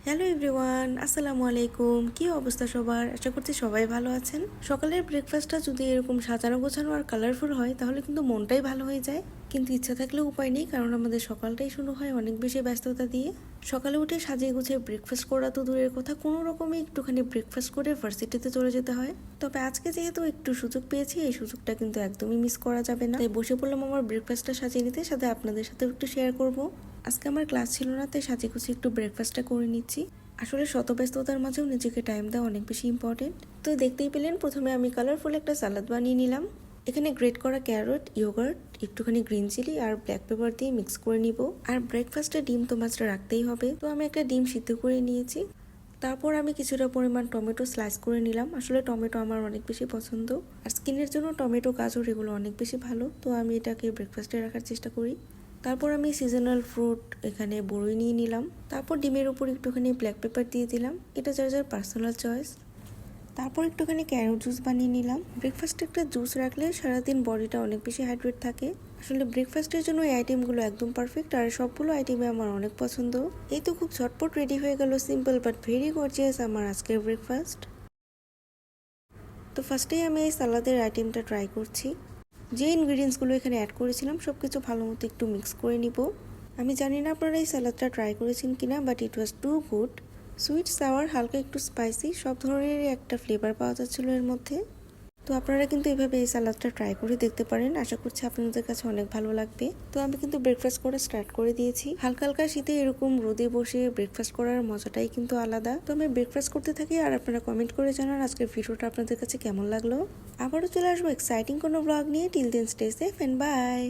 Hello everyone, আসসালামু আলাইকুম। কি অবস্থা সবার? আশা করছি সবাই ভালো আছেন। সকালের ব্রেকফাস্টটা যদি এরকম সাজানো গোছানো আর কালারফুল হয় তাহলে কিন্তু মনটাই ভালো হয়ে যায়। কিন্তু ইচ্ছা থাকলেও উপায় নেই, কারণ আমাদের সকালটাই শুরু হয় অনেক বেশি ব্যস্ততা দিয়ে। সকালে উঠে সাজিয়ে গুছিয়ে ব্রেকফাস্ট করা তো দূরের কথা, কোনো রকমে একটুখানি ব্রেকফাস্ট করে ভার্সিটিতে চলে যেতে হয়। তবে আজকে যেহেতু একটু সুযোগ পেয়েছি, এই সুযোগটা কিন্তু একদমই মিস করা যাবে না। তাই বসে পড়লাম আমার ব্রেকফাস্টটা সাজিয়ে নিতে, সাথে আপনাদের সাথেও একটু শেয়ার করব। আজকে আমার ক্লাস ছিল না, তাই সাজিয়ে গুছিয়ে একটু ব্রেকফাস্টটা করে নিচ্ছি। আসলে শত ব্যস্ততার মাঝেও নিজেকে টাইম দেওয়া অনেক বেশি ইম্পর্টেন্ট। তো দেখতেই পেলেন, প্রথমে আমি কালারফুল একটা সালাদ বানিয়ে নিলাম। এখানে গ্রেট করা ক্যারট, ইয়োগার্ট, একটুখানি গ্রিন চিলি আর ব্ল্যাক পেপার দিয়ে মিক্স করে নিব। আর ব্রেকফাস্টে ডিম তো মাছটা রাখতেই হবে, তো আমি একটা ডিম সিদ্ধ করে নিয়েছি। তারপর আমি কিছুটা পরিমাণ টমেটো স্লাইস করে নিলাম। আসলে টমেটো আমার অনেক বেশি পছন্দ, আর স্কিনের জন্য টমেটো, গাজর এগুলো অনেক বেশি ভালো, তো আমি এটাকে ব্রেকফাস্টে রাখার চেষ্টা করি। তারপর আমি সিজনাল ফ্রুট এখানে বড়ই নিয়ে নিলাম। তারপর ডিমের উপর একটুখানি ব্ল্যাক পেপার দিয়ে দিলাম, এটা যার যার পার্সোনাল চয়েস। তারপর একটুখানি ক্যারট জুস বানিয়ে নিলাম। ব্রেকফাস্টে একটা জুস রাখলে সারাদিন বডিটা অনেক বেশি হাইড্রেট থাকে। আসলে ব্রেকফাস্টের জন্য এই আইটেমগুলো একদম পারফেক্ট, আর সবগুলো আইটেমে আমার অনেক পছন্দ। এই তো খুব ঝটপট রেডি হয়ে গেল সিম্পল বাট ভেরি গর্জিয়াস আমার আজকের ব্রেকফাস্ট। তো ফার্স্টেই আমি এই সালাদের আইটেমটা ট্রাই করছি। যে ইনগ্রিডিয়েন্টসগুলো এখানে অ্যাড করেছিলাম সব কিছু ভালো মতো একটু মিক্স করে নিব। আমি জানি না আপনারা এই স্যালাডটা ট্রাই করেছেন কিনা, but it was too good. Sweet, sour, হালকা একটু স্পাইসি, সব ধরনেরই একটা ফ্লেভার পাওয়া যাচ্ছিলো এর মধ্যে। তো আপনারা কিন্তু এভাবে এই সালাদটা ট্রাই করে দেখতে পারেন, আশা করছি আপনাদের কাছে অনেক ভালো লাগবে। তো আমি কিন্তু ব্রেকফাস্ট করে স্টার্ট করে দিয়েছি। হালকা হালকা শীতে এরকম রোদে বসে ব্রেকফাস্ট করার মজাটাই কিন্তু আলাদা। তো আমি ব্রেকফাস্ট করতে থাকি, আর আপনারা কমেন্ট করে জানান আজকের ভিডিওটা আপনাদের কাছে কেমন লাগলো। আবারও চলে আসবো এক্সাইটিং কোনো ব্লগ নিয়ে। Till then stay safe and by.